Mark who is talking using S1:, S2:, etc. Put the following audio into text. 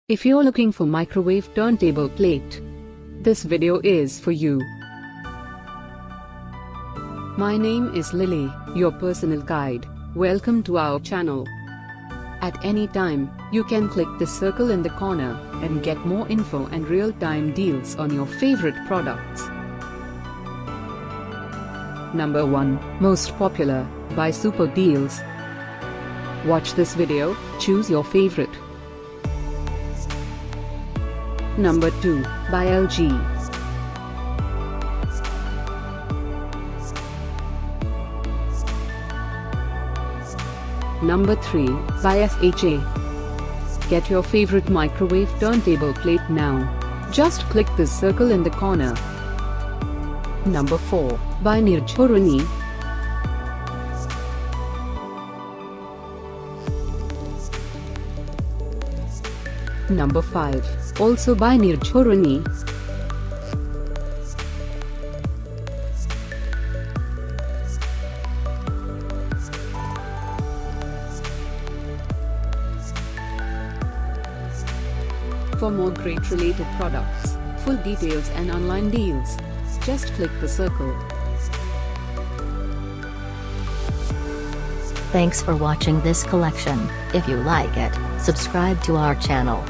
S1: If you're looking for microwave turntable plate, this video is for you. My name is Lily, your personal guide. Welcome to our channel. At any time, you can click the circle in the corner and get more info and real-time deals on your favorite products. Number 1, Most Popular, Buy Super Deals. Watch this video, choose your favorite. Number 2, Buy LG. Number 3, Buy FHA. Get your favorite microwave turntable plate now. Just click this circle in the corner. Number 4, Buy Neerjharini. Number 5, also buy Neerjharini. For more great related products, full details and online deals, just click the circle.
S2: Thanks for watching this collection. If you like it, subscribe to our channel.